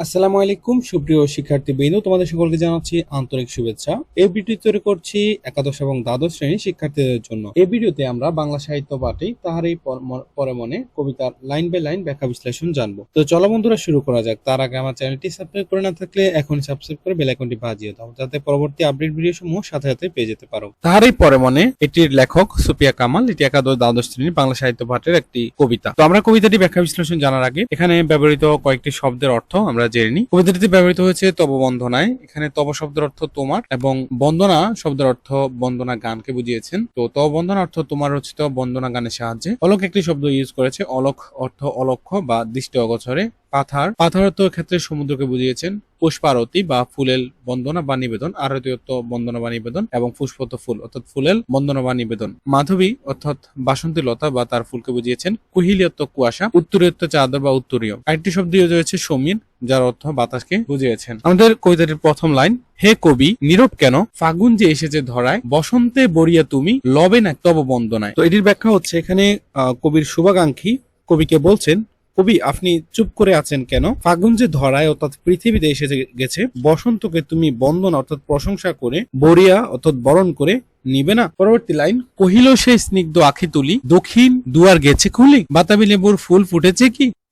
আসসালামু আলাইকুম সুপ্রিয় শিক্ষার্থীবৃন্দ, তোমাদের সকলকে জানাচ্ছি আন্তরিক শুভেচ্ছা। এই ভিডিও তৈরি করছি একাদশ এবং দ্বাদশ শ্রেণীর শিক্ষার্থীদের জন্য। এই ভিডিওতে আমরা বাংলা সাহিত্য পাঠে তাহারই পরে মনে কবিতার লাইন বাই লাইন ব্যাখ্যা বিশ্লেষণ জানবো। তো চলো বন্ধুরা শুরু করা যাক। তার আগে আমার চ্যানেলটি সাবস্ক্রাইব করে না থাকলে এখনই সাবস্ক্রাইব করে বেল আইকনটি বাজিয়ে দাও, যাতে পরবর্তী আপডেট ভিডিও সমূহ সাথে সাথে পেয়ে যেতে পারো। তাহারই পরে মনে এটির লেখক সুপিয়া কামাল। এটি একাদশ দ্বাদশ শ্রেণীর বাংলা সাহিত্য পাঠের একটি কবিতা। তো আমরা কবিতাটি ব্যাখ্যা বিশ্লেষণ জানার আগে এখানে ব্যবহৃত কয়েকটি শব্দের অর্থ আমরা জেনে নিই। কবিতাটিতে ব্যবহৃত হয়েছে তব বন্দনায়। এখানে তব শব্দের অর্থ তোমার এবং বন্দনা শব্দের অর্থ বন্দনা গানকে বুঝিয়েছেন। তো তব বন্দনা অর্থ তোমার রচিত বন্দনা গানের সাহায্যে। অলক একটি শব্দ ইউজ করেছে। অলক অর্থ অলক্ষ্য বা দৃষ্টি অগোচরে। পাথার অর্থ ক্ষেত্রে সমুদ্রকে বুঝিয়েছেন। পুষ্পারতি বা ফুলেল বন্দনা বা নিবেদন। আরতি অর্থ বন্দনা বা নিবেদন এবং পুষ্পত ফুল অর্থাৎ ফুলেল বন্দনা বা নিবেদন। মাধবী অর্থাৎ বাসন্তী লতা বা তার ফুলকে বুঝিয়েছেন। কুহিলি অর্থ কুয়াশা। উত্তরীয় চাদর বা উত্তরীয়। আরেকটি শব্দ ইউজ হয়েছে সমীর, যার অর্থ বাতাসকে বুঝিয়েছেন। আমাদের কবিতাটির প্রথম লাইন, হে কবি নীরব কেন, ফাগুন যে এসেছে ধরায়, বসন্তে বরিয়া তুমি লবে না তব বন্দনায়। তো এটির ব্যাখ্যা হচ্ছে, এখানে কবির শুভাকাঙ্ক্ষী কবিকে বলছেন, কবি আপনি চুপ করে আছেন কেন, ফাগুন যে ধরায় অর্থাৎ পৃথিবীতে এসে গেছে, বসন্তকে তুমি বন্দনা অর্থাৎ প্রশংসা করে, বরিয়া অর্থাৎ বরণ করে নিবে না। পরবর্তী লাইন, কহিল সে স্নিগ্ধ আখি তুলি, দক্ষিণ দুয়ার গেছে খুলি, বাতাবি লেবুর ফুল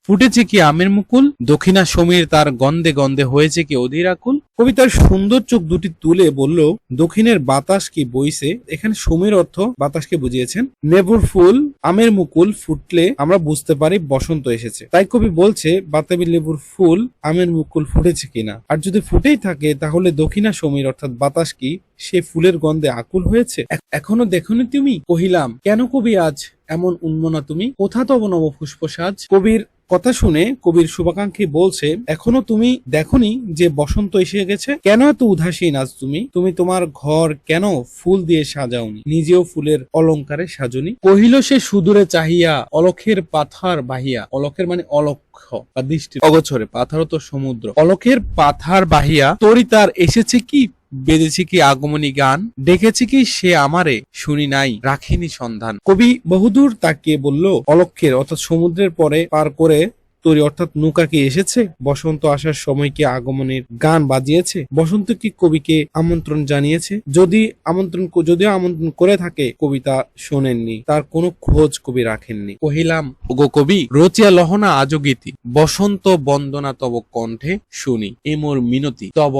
ফুটেছে কি আমের মুকুল, দক্ষিণা সমীর তার গন্ধে গন্ধে হয়েছে কি অধীর আকুল। কবিতার সুন্দর চোখ দুটি তুলে বলল, দক্ষিণের বাতাস কি বইছে। এখানে সমীর অর্থ বাতাসকে বুঝিয়েছেন। লেবুর ফুল আমের মুকুল ফুটলে আমরা বুঝতে পারি বসন্ত এসেছে। তাই কবি বলছে, বাতাবি লেবুর ফুল আমের মুকুল ফুটেছে কিনা, আর যদি ফুটেই থাকে তাহলে দক্ষিণা সমীর অর্থাৎ বাতাস কি সে ফুলের গন্ধে আকুল হয়েছে। এখনো দেখনি তুমি, কহিলাম কেন কবি আজ এমন উন্মনা তুমি, কোথা তব নব ফুসফুসাজ। কবির কথা শুনে কবির শুভাকাঙ্ক্ষী বলছে, এখনো তুমি দেখনি যে বসন্ত এসে গেছে, কেন এত উদাসীন আজ তুমি, তুমি তোমার ঘর কেন ফুল দিয়ে সাজাওনি, নিজেও ফুলের অলঙ্কারে সাজনি। কহিল সে সুদূরে চাহিয়া, অলখের পাথার বাহিয়া। অলখের মানে অলক্ষ্য বা দৃষ্টি অগোচরে, পাথার তো সমুদ্র। অলখের পাথার বাহিয়া তরি তার এসেছে কি, বেজেছে কি আগমনী গান, ডেকেছে কি সে আমারে, শুনি নাই রাখিনি সন্ধান। কবি বহুদূর তাকিয়ে বলল, অলক্ষের অর্থাৎ সমুদ্রের পরে পার করে তরি অর্থাৎ নৌকা কি এসেছে, বসন্ত আসার সময় কি আগমনের গান বাজিয়েছে, বসন্ত কি কবিকে আমন্ত্রণ জানিয়েছে, যদিও আমন্ত্রণ করে থাকে কবিতা শোনেননি, তার কোনো খোঁজ কবি রাখেননি। কহিলাম ওগো কবি, রচিয়া লহনা আজো গীতি, বসন্ত বন্দনা তব কণ্ঠে শুনি, এ মোর মিনতি তব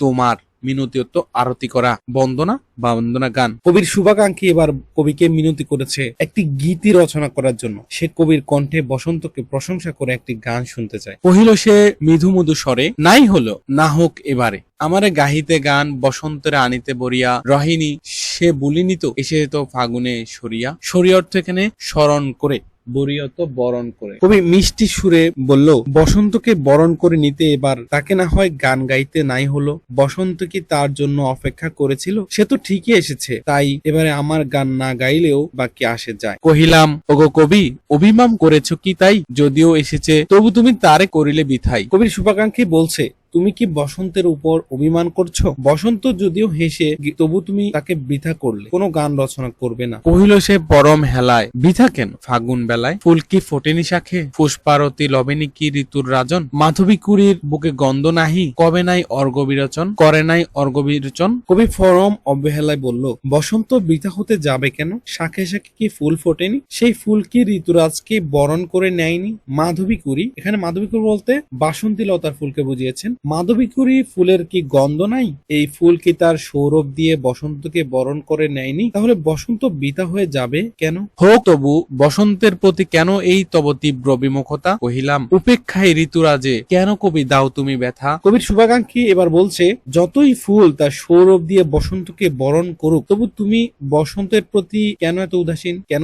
তোমার, মিনতি আরতি করা বন্দনা বা বন্দনা গান। কবির শুভাকাঙ্ক্ষী এবার কবিকে মিনতি করেছে একটি গীতি রচনা করার জন্য। সে কবির কণ্ঠে বসন্তকে প্রশংসা করে একটি গান শুনতে চায়। কহিল সে মৃদু মধু স্বরে, নাই হলো না হোক এবারে, আমারে গাহিতে গান বসন্তের আনিতে বরিয়া, রহিনী সে বলিনি তো এসে তো ফাগুনে সরিয়া অর্থ এখানে স্মরণ করে, বরিয়ত বরণ করে। কবি মিষ্টি সুরে বলল, বসন্তকে বরণ করে নিতে এবার তাকে না হয় গান গাইতে নাই হলো, বসন্ত কি তার জন্য অপেক্ষা করেছিল, সে তো ঠিকই এসেছে, তাই এবারে আমার গান না গাইলেও বা কি আসে যায়। কহিলাম ওগো কবি, অভিমান করেছ কি তাই, যদিও এসেছে তবু তুমি তারে করিলে বিথাই। কবির শুভাকাঙ্ক্ষী বলছে, তুমি কি বসন্তের উপর অভিমান করছো, বসন্ত যদিও হেসে তবু তুমি তাকে বৃথা করলে, কোনো গান রচনা করবে না। কহিল সে পরম হেলায়, বৃথা কেন ফাগুন বেলায়, ফুল কি ফোটেনি শাখে, পুষ্পারতি লবেনি কি ঋতুর রাজন, মাধবী কুড়ির বুকে গন্ধ নাহি, কবে নাই অর্ঘ বিরোচন, করে নাই অর্ঘ বিরোচন। কবি পরম অবহেলায় বলল, বসন্ত বৃথা হতে যাবে কেন, শাখে শাখে কি ফুল ফোটেনি, সেই ফুল কি ঋতুরাজকে বরণ করে নেয়নি। মাধবী কুড়ি, এখানে মাধবী কুড়ি বলতে বাসন্তী লতার ফুলকে বুঝিয়েছেন। মাধবীকুড়ি ফুলের কি গন্ধ নাই, এই ফুল কি তার সৌরভ দিয়ে বসন্তকে বরণ করে নেয়নি, তাহলে বসন্ত বৃথা হয়ে যাবে কেন। হোক তবু বসন্তের প্রতি কেন এই তব তীব্র বিমুখতা, কহিলাম উপেক্ষায় ঋতুরাজে কেন কবি দাও তুমি ব্যথা। কবির শুভাকাঙ্ক্ষী এবার বলছে, যতই ফুল তার সৌরভ দিয়ে বসন্তকে বরণ করুক, তবু তুমি বসন্তের প্রতি কেন এত উদাসীন, কেন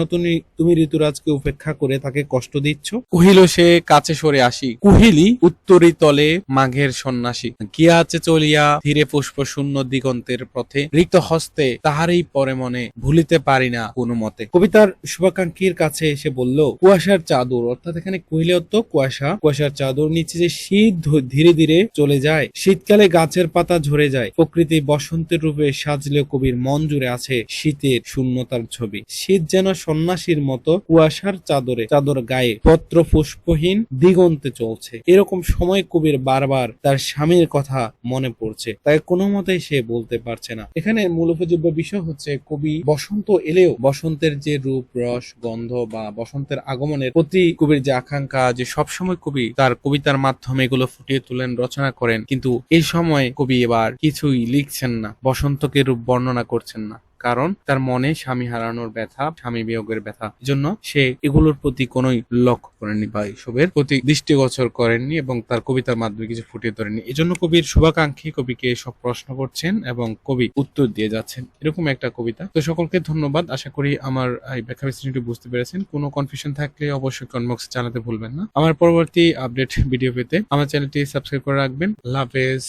তুমি ঋতুরাজকে উপেক্ষা করে তাকে কষ্ট দিচ্ছ। কহিল সে কাছে সরে আসি, কুহিলি উত্তরি তলে মাঘের সন্ন্যাসী গিয়া আছে চলিয়া ধীরে পুষ্প শূন্য দিগন্তের পথে রিক্ত হস্তে তাহারই পরে মনে ভুলিতে পারি না কোনো মতে। কবিতার শুভাকাঙ্ক্ষীর কাছে এসে বলল, কুয়াশার চাদর, অর্থাৎ এখানে কইলে তো কুয়াশার চাদর নিচে যে শীত ধীরে ধীরে চলে যায়, শীতকালে গাছের পাতা ঝরে যায়, প্রকৃতি বসন্তের রূপে সাজলেও কবির মন জুড়ে আছে শীতের শূন্যতার ছবি। শীত যেন সন্ন্যাসীর মতো কুয়াশার চাদর গায়ে পত্র পুষ্পহীন দিগন্তে চলছে। এরকম সময় কবির বারবার তার স্বামীর কথা মনে পড়ছে, তাই কোনো মতেই সে বলতে পারছে না। এখানে মূল উপযোগ্য বিষয় হচ্ছে কবি বসন্ত এলেও বসন্তের যে রূপ রস গন্ধ বা বসন্তের আগমনের প্রতি কবির যে আকাঙ্ক্ষা, যে সবসময় কবি তার কবিতার মাধ্যমে এগুলো ফুটিয়ে তোলেন, রচনা করেন, কিন্তু এই সময় কবি এবার কিছুই লিখছেন না, বসন্তকে রূপ বর্ণনা করছেন না, কারণ তার মনে স্বামী হারানোর ব্যথা, স্বামী বিয়োগের ব্যথা, জন্য সে এগুলোর প্রতি কোনোই লক্ষ্য করেননি বা এসবের প্রতি দৃষ্টিগোচর করেননি এবং তার কবিতার মাধ্যমে কিছু ফুটিয়ে তোলেননি। এজন্য কবির শুভাকাঙ্ক্ষী কবিকে সব প্রশ্ন করছেন এবং কবি উত্তর দিয়ে যাচ্ছেন। এরকম একটা কবিতা। তো সকলকে ধন্যবাদ। আশা করি আমার এই ব্যাখ্যা বিশ্লেষণটি বুঝতে পেরেছেন। কোনো কনফিউশন থাকলে অবশ্যই কমেন্ট বক্সে জানাতে ভুলবেন না। আমার পরবর্তী আপডেট ভিডিও পেতে আমার চ্যানেলটি সাবস্ক্রাইব করে রাখবেন। আল্লাহ হাফেজ।